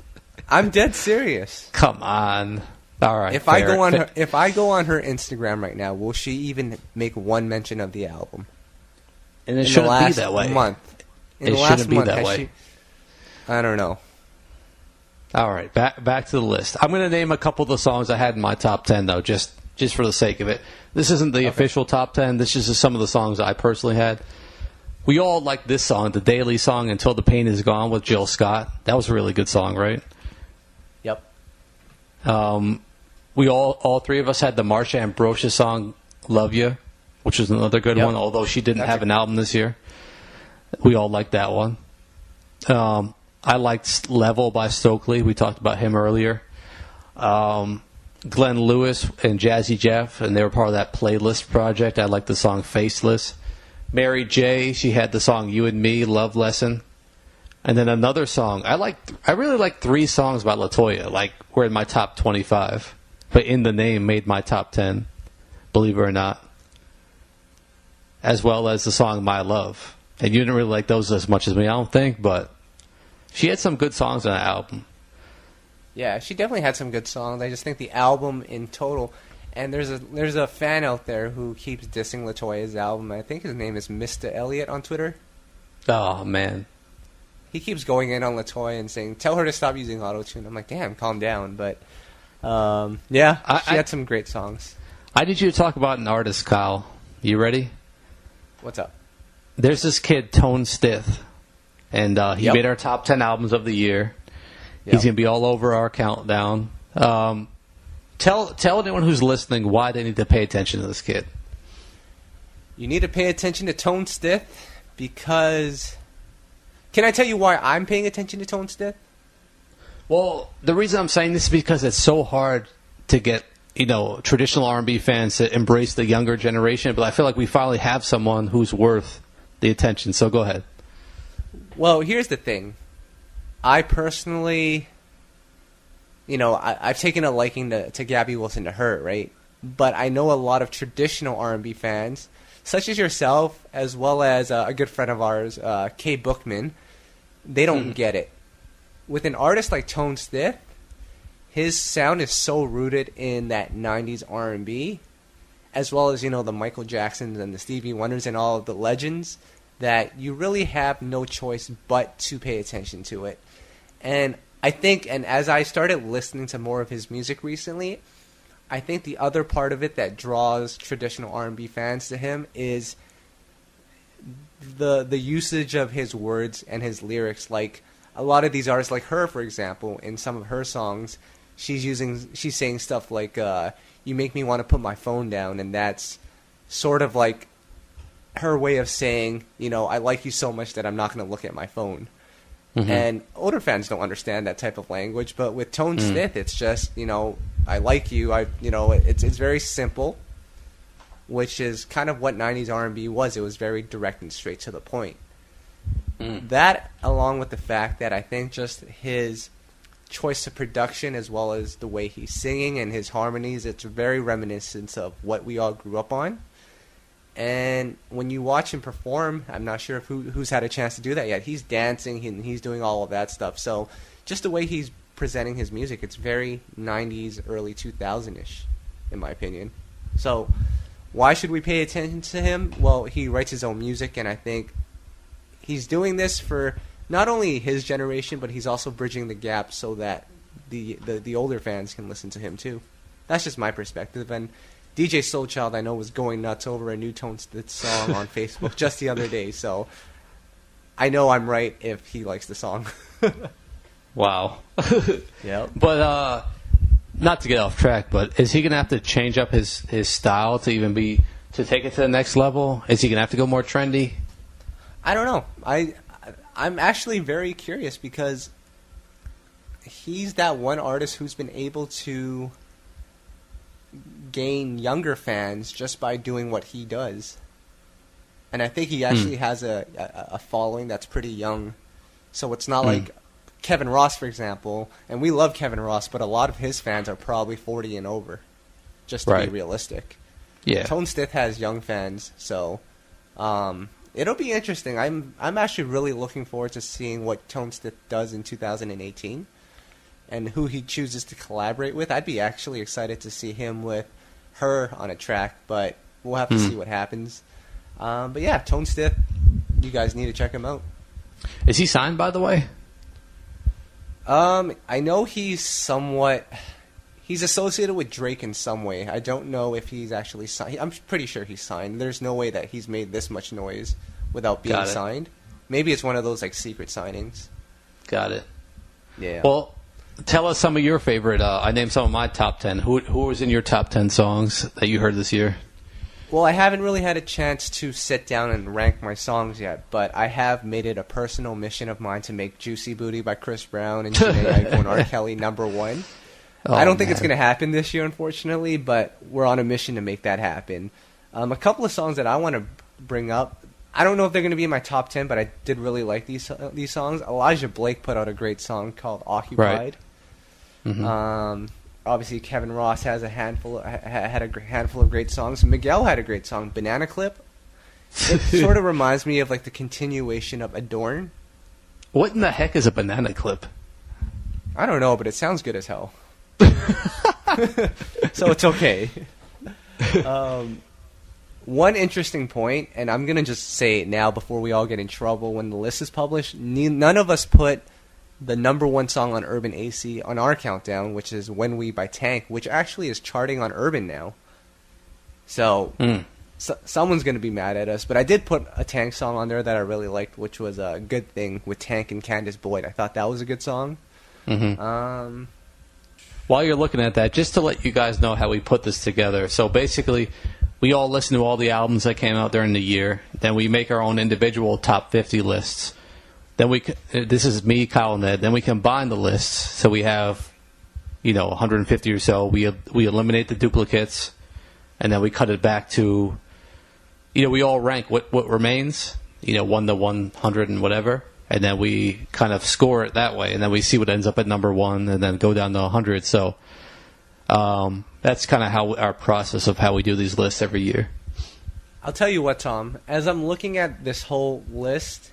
I'm dead serious. Come on. All right. If I go on her Instagram right now, will she even make one mention of the album? And it shouldn't be that way. It shouldn't be that way. I don't know. All right, back to the list. I'm going to name a couple of the songs I had in my top 10, though, just for the sake of it. This isn't the official top 10. This is just some of the songs I personally had. We all like this song, the Daily song, Until the Pain Is Gone with Jill Scott. That was a really good song, right? Yep. We all three of us had the Marsha Ambrosius song, Love Ya, which was another good one, although she didn't have an album this year. We all liked that one. I liked Level by Stokely. We talked about him earlier. Glenn Lewis and Jazzy Jeff, and they were part of that playlist project. I liked the song Faceless. Mary J., she had the song You and Me, Love Lesson. And then another song. I really liked three songs by LaToya. Were in my top 25. But In the Name made my top 10, believe it or not. As well as the song My Love. And you didn't really like those as much as me, I don't think, but she had some good songs on that album. Yeah, she definitely had some good songs. I just think the album in total, and there's a fan out there who keeps dissing LaToya's album. I think his name is Mr. Elliott on Twitter. Oh, man. He keeps going in on LaToya and saying, tell her to stop using auto-tune. I'm like, damn, calm down. But, she had some great songs. I need you to talk about an artist, Kyle. You ready? What's up? There's this kid, Tone Stith. And he made our top 10 albums of the year. He's going to be all over our countdown. Tell anyone who's listening why they need to pay attention to this kid. You need to pay attention to Tone Stith because... Can I tell you why I'm paying attention to Tone Stith? Well, the reason I'm saying this is because it's so hard to get, traditional R&B fans to embrace the younger generation. But I feel like we finally have someone who's worth the attention. So go ahead. Well, here's the thing. I personally, I've taken a liking to Gabby Wilson to her, right? But I know a lot of traditional R&B fans, such as yourself, as well as a good friend of ours, Kay Bookman, they don't get it. With an artist like Tone Stith, his sound is so rooted in that 90s R&B, as well as, the Michael Jacksons and the Stevie Wonders and all of the legends, that you really have no choice but to pay attention to it. And I think, and as I started listening to more of his music recently, I think the other part of it that draws traditional R&B fans to him is the usage of his words and his lyrics. Like a lot of these artists, like her, for example, in some of her songs, she's saying stuff like, you make me want to put my phone down, and that's sort of like her way of saying, I like you so much that I'm not going to look at my phone. Mm-hmm. And older fans don't understand that type of language, but with Tone Stith, it's just, I like you. It's very simple, which is kind of what 90s R&B was. It was very direct and straight to the point. That, along with the fact that I think just his choice of production, as well as the way he's singing and his harmonies, it's very reminiscent of what we all grew up on. And when you watch him perform, I'm not sure who's had a chance to do that yet. He's dancing and he's doing all of that stuff. So just the way he's presenting his music, it's very 90s, early 2000-ish, in my opinion. So why should we pay attention to him? Well, he writes his own music, and I think he's doing this for not only his generation, but he's also bridging the gap so that the older fans can listen to him too. That's just my perspective. And DJ Soulchild, I know, was going nuts over a new Tone Stith song on Facebook just the other day, so I know I'm right if he likes the song. Wow. Yeah. But not to get off track, but is he going to have to change up his style to take it to the next level? Is he going to have to go more trendy? I don't know. I'm actually very curious because he's that one artist who's been able to gain younger fans just by doing what he does. And I think he actually has a following that's pretty young. So it's not like Kevin Ross, for example, and we love Kevin Ross, but a lot of his fans are probably 40 and over, just to be realistic. Yeah. Tone Stith has young fans, so it'll be interesting. I'm actually really looking forward to seeing what Tone Stith does in 2018 and who he chooses to collaborate with. I'd be actually excited to see him with her on a track, but we'll have to see what happens. But yeah, Tone Stith, you guys need to check him out. Is he signed, by the way? I know he's associated with Drake in some way. I don't know if he's actually signed. I'm pretty sure he's signed. There's no way that he's made this much noise without being signed. Maybe it's one of those like secret signings. Got it. Yeah. Well, tell us some of your favorite. I named some of my top 10. Who was in your top 10 songs that you heard this year? Well, I haven't really had a chance to sit down and rank my songs yet, but I have made it a personal mission of mine to make Juicy Booty by Chris Brown and Jhené Aiko and R. Kelly number one. I don't think it's going to happen this year, unfortunately, but we're on a mission to make that happen. A couple of songs that I want to bring up, I don't know if they're going to be in my top 10, but I did really like these songs. Elijah Blake put out a great song called Occupied. Right. Mm-hmm. Obviously, Kevin Ross has had a handful of great songs. Miguel had a great song, Banana Clip. It sort of reminds me of like the continuation of Adorn. What in the heck is a banana clip? I don't know, but it sounds good as hell. So it's okay. One interesting point, and I'm going to just say it now before we all get in trouble when the list is published, none of us put the number one song on Urban AC on our countdown, which is When We by Tank, which actually is charting on Urban now. So, someone's going to be mad at us. But I did put a Tank song on there that I really liked, which was a Good Thing with Tank and Candace Boyd. I thought that was a good song. Mm-hmm. While you're looking at that, just to let you guys know how we put this together. So basically, we all listen to all the albums that came out during the year. Then we make our own individual top 50 lists. Then this is me, Kyle, and Ed. Then we combine the lists, so we have, 150 or so. We eliminate the duplicates, and then we cut it back to, we all rank what remains, 1 to 100 and whatever, and then we kind of score it that way, and then we see what ends up at number 1, and then go down to 100. So that's kind of how our process of how we do these lists every year. I'll tell you what, Tom. As I'm looking at this whole list,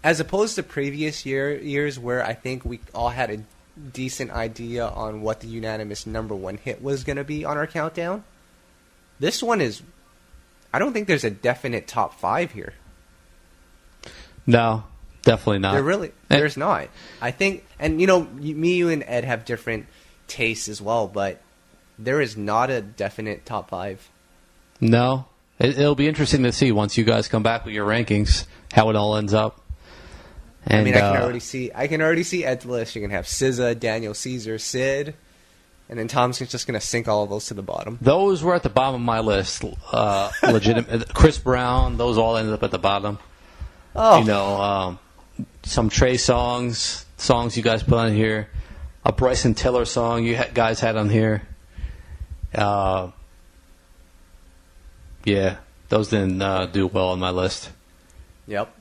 as opposed to previous years where I think we all had a decent idea on what the unanimous number one hit was going to be on our countdown, this one is... I don't think there's a definite top 5 here. No, definitely not. There's not. I think... And, you and Ed have different tastes as well, but there is not a definite top 5. No. It'll be interesting to see once you guys come back with your rankings, how it all ends up. And, I can already see Ed's list. You can have SZA, Daniel Caesar, Sid, and then Tom's just going to sink all of those to the bottom. Those were at the bottom of my list. Legitimate. Chris Brown, those all ended up at the bottom. Oh. Some Trey songs you guys put on here. A Bryson Tiller song you guys had on here. Yeah, those didn't do well on my list. Yep.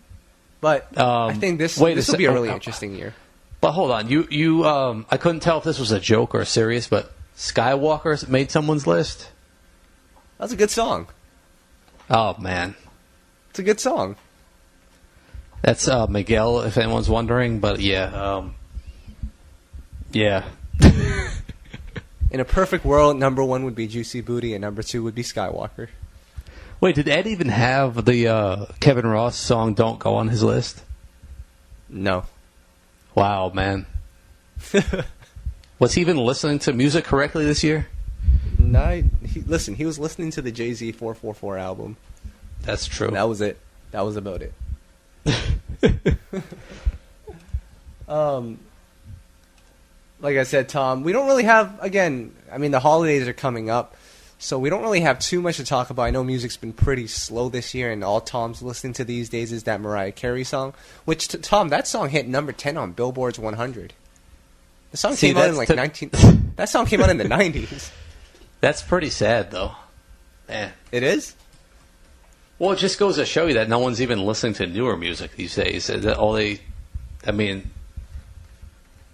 But I think this will be a really interesting year. But hold on, you I couldn't tell if this was a joke or serious, but Skywalker made someone's list. That's a good song. Oh man, it's a good song. That's Miguel, if anyone's wondering. But yeah. In a perfect world, number 1 would be Juicy Booty, and number 2 would be Skywalker. Wait, did Ed even have the Kevin Ross song "Don't Go" on his list? No. Wow, man. Was he even listening to music correctly this year? No. He was listening to the Jay-Z 444 album. That's true. And that was it. That was about it. Like I said, Tom, we don't really have, again, the holidays are coming up. So we don't really have too much to talk about. I know music's been pretty slow this year, and all Tom's listening to these days is that Mariah Carey song. Which, Tom, that song hit number 10 on Billboard's 100. The song came out in like 19... That song came out in the 90s. That's pretty sad, though. Man. It is? Well, it just goes to show you that no one's even listening to newer music these days. That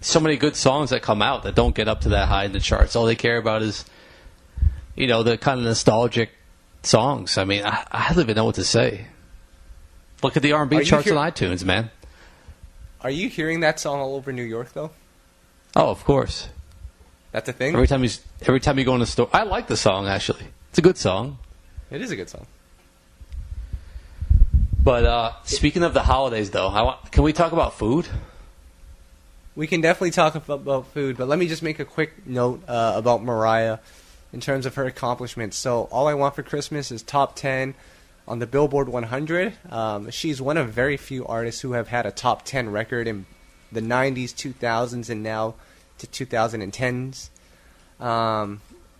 so many good songs that come out that don't get up to that high in the charts. All they care about is, the kind of nostalgic songs. I mean, I don't even know what to say. Look at the R&B charts on iTunes, man. Are you hearing that song all over New York, though? Oh, of course. That's a thing? Every time you go in the store. I like the song, actually. It's a good song. It is a good song. But speaking of the holidays, though, can we talk about food? We can definitely talk about food, but let me just make a quick note about Mariah in terms of her accomplishments. So, All I Want for Christmas is top 10 on the Billboard 100. She's one of very few artists who have had a top 10 record in the 90s, 2000s, and now to 2010s.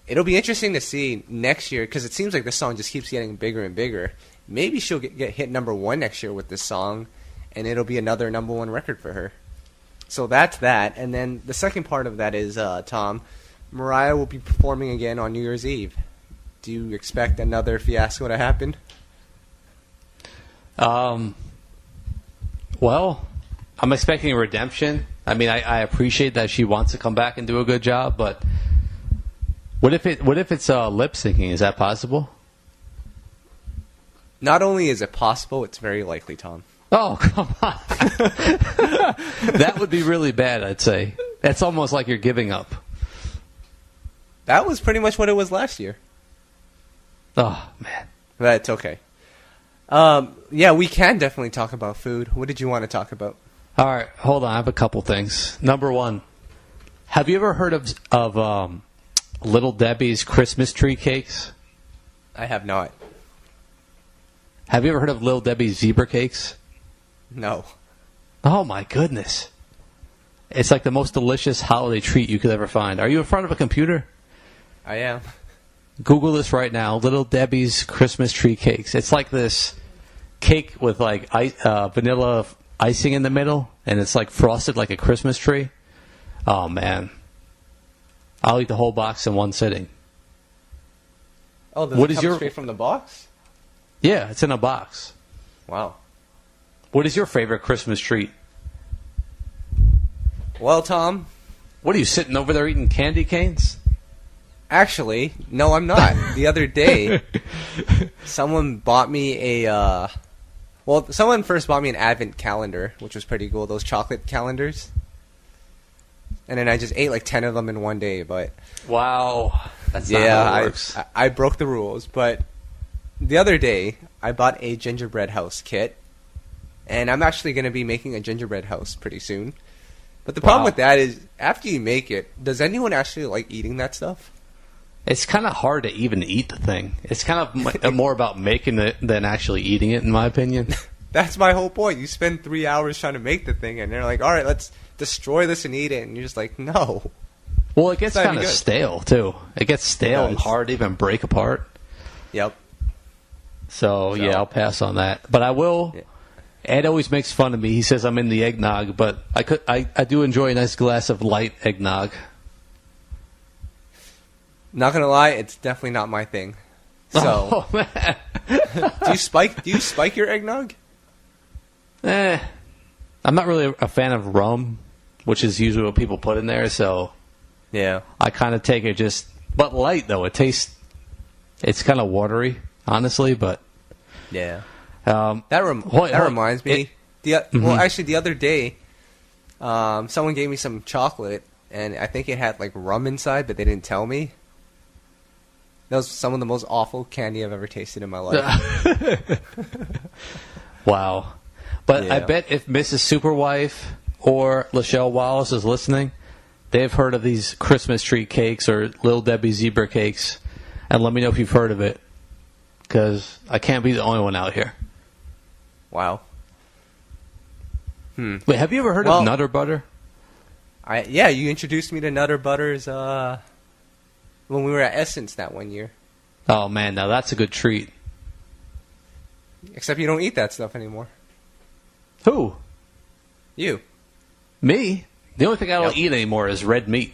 It'll be interesting to see next year, because it seems like this song just keeps getting bigger and bigger. Maybe she'll get hit number 1 next year with this song, and it'll be another number 1 record for her. So that's that. And then the second part of that is, Tom, Mariah will be performing again on New Year's Eve. Do you expect another fiasco to happen? Well, I'm expecting a redemption. I mean, I appreciate that she wants to come back and do a good job, but what if it's lip syncing? Is that possible? Not only is it possible, it's very likely, Tom. Oh, come on. That would be really bad, I'd say. That's almost like you're giving up. That was pretty much what it was last year. Oh, man. That's okay. Yeah, we can definitely talk about food. What did you want to talk about? All right, hold on. I have a couple things. Number one, have you ever heard of Little Debbie's Christmas tree cakes? I have not. Have you ever heard of Little Debbie's zebra cakes? No. Oh, my goodness. It's like the most delicious holiday treat you could ever find. Are you in front of a computer? I am. Google this right now. Little Debbie's Christmas tree cakes. It's like this cake with like vanilla icing in the middle, and it's like frosted like a Christmas tree. Oh, man. I'll eat the whole box in one sitting. Oh, does it come straight from the box? Yeah, it's in a box. Wow. What is your favorite Christmas treat? Well, Tom. What are you, sitting over there eating candy canes? Actually, no, I'm not. The other day, someone bought me someone first bought me an advent calendar, which was pretty cool, those chocolate calendars. And then I just ate like 10 of them in one day, but... Wow. That's not how it works. I broke the rules, but the other day, I bought a gingerbread house kit, and I'm actually going to be making a gingerbread house pretty soon. But the problem with that is, after you make it, does anyone actually like eating that stuff? It's kind of hard to even eat the thing. It's kind of more about making it than actually eating it, in my opinion. That's my whole point. You spend 3 hours trying to make the thing, and they're like, all right, let's destroy this and eat it. And you're just like, no. Well, it gets kind of stale, too. It gets stale and hard to even break apart. Yep. So, yeah, I'll pass on that. But I will... Yeah. Ed always makes fun of me. He says I'm in the eggnog, but I do enjoy a nice glass of light eggnog. Not gonna lie, it's definitely not my thing. So, man. Do you spike your eggnog? I'm not really a fan of rum, which is usually what people put in there. So, yeah, I kind of take it but light though. It's kind of watery, honestly, but yeah. That reminds me. Well, actually, the other day, someone gave me some chocolate, and I think it had like rum inside, but they didn't tell me. That was some of the most awful candy I've ever tasted in my life. Wow. But yeah. I bet if Mrs. Superwife or Lachelle Wallace is listening, they've heard of these Christmas tree cakes or Little Debbie zebra cakes, and let me know if you've heard of it, because I can't be the only one out here. Wow. Wait, have you ever heard of Nutter Butter? Yeah, you introduced me to Nutter Butters when we were at Essence that one year. Oh man, now that's a good treat. Except you don't eat that stuff anymore. Who? You. Me? The only thing I don't eat anymore is red meat.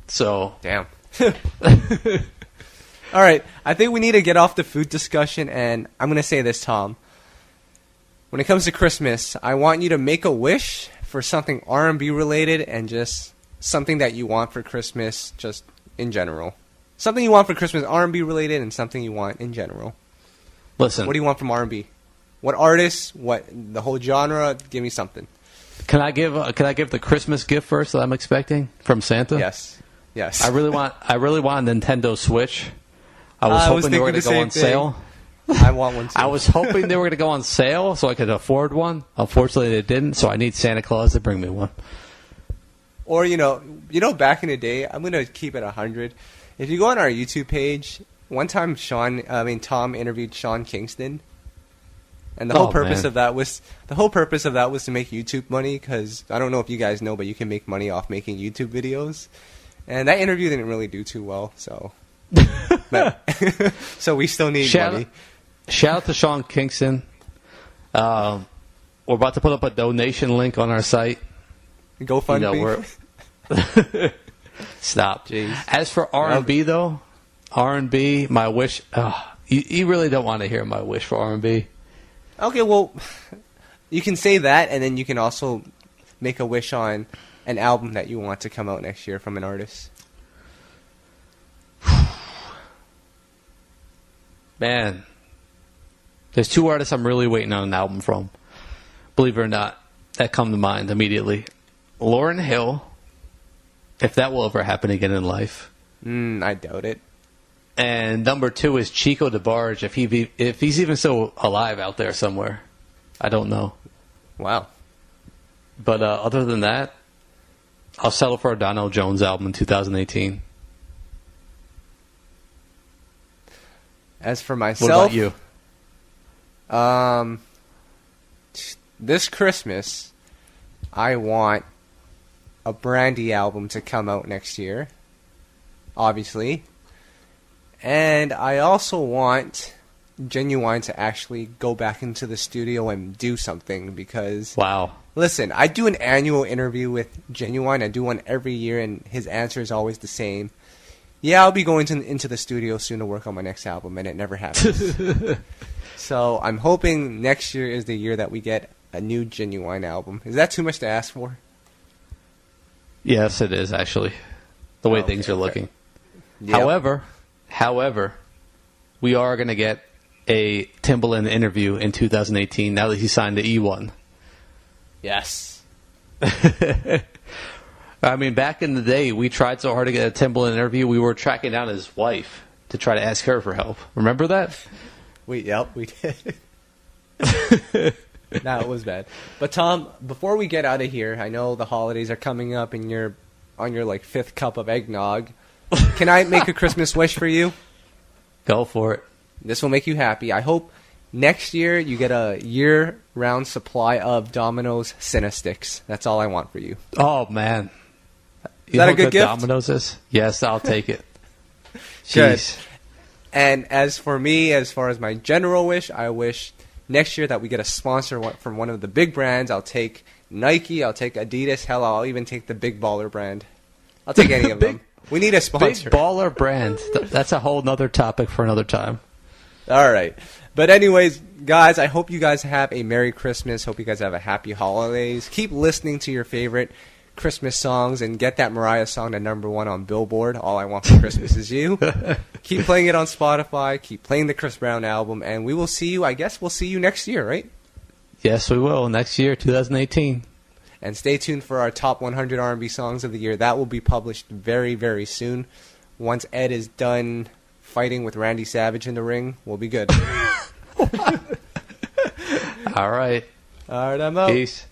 So damn. All right, I think we need to get off the food discussion, and I'm going to say this, Tom. When it comes to Christmas, I want you to make a wish for something R&B related and just something that you want for Christmas just in general. Something you want for Christmas R&B related and something you want in general. Listen. What do you want from R&B? What artists? What the whole genre? Give me something. Can I give the Christmas gift first that I'm expecting from Santa? Yes. I really want a Nintendo Switch. I was hoping they were going to go on sale. I want one too. I was hoping they were going to go on sale so I could afford one. Unfortunately, they didn't, so I need Santa Claus to bring me one. Or, back in the day, I'm going to keep it 100. If you go on our YouTube page, one time Tom interviewed Sean Kingston. And the whole purpose of that was to make YouTube money, because I don't know if you guys know, but you can make money off making YouTube videos. And that interview didn't really do too well, so so we still need money. Shout out to Sean Kingston. We're about to put up a donation link on our site. GoFundMe. Stop. Jeez. As for R&B though, R&B, my wish. You really don't want to hear my wish for R&B. Okay, well, you can say that, and then you can also make a wish on an album that you want to come out next year from an artist. Man, there's two artists I'm really waiting on an album from. Believe it or not, that come to mind immediately. Lauryn Hill, if that will ever happen again in life. I doubt it. And number 2 is Chico DeBarge, if he's even still alive out there somewhere. I don't know. Wow. But other than that, I'll settle for a Donald Jones album in 2018. As for myself, what about you? This Christmas, I want a Brandy album to come out next year, obviously. And I also want Genuine to actually go back into the studio and do something, because... Wow. Listen, I do an annual interview with Genuine. I do one every year, and his answer is always the same. Yeah, I'll be going into the studio soon to work on my next album, and it never happens. So I'm hoping next year is the year that we get a new Genuine album. Is that too much to ask for? Yes, it is, actually. The way things are looking. Yep. However, we are going to get a Timbaland interview in 2018 now that he signed the E1. Yes. I mean, back in the day, we tried so hard to get a Timbaland interview, we were tracking down his wife to try to ask her for help. Remember that? Yep, we did. No, it was bad. But Tom, before we get out of here, I know the holidays are coming up and you're on your 5th cup of eggnog. Can I make a Christmas wish for you? Go for it. This will make you happy. I hope next year you get a year-round supply of Domino's Cinesticks. That's all I want for you. Oh, man. Is that a good gift? Domino's is? Yes, I'll take it. Good. And as for me, as far as my general wish, I wish next year that we get a sponsor from one of the big brands. I'll take Nike. I'll take Adidas. Hell, I'll even take the Big Baller brand. I'll take any of them. We need a sponsor. Big Baller brand. That's a whole nother topic for another time. All right. But anyways, guys, I hope you guys have a Merry Christmas. Hope you guys have a Happy Holidays. Keep listening to your favorite Christmas songs and get that Mariah song to #1 on Billboard. All I Want for Christmas Is You. Keep playing it on Spotify. Keep playing the Chris Brown album. And we will see you, I guess we'll see you next year, right? Yes, we will. Next year, 2018. And stay tuned for our top 100 R&B songs of the year. That will be published very, very soon. Once Ed is done fighting with Randy Savage in the ring, we'll be good. All right. All right, I'm out. Peace.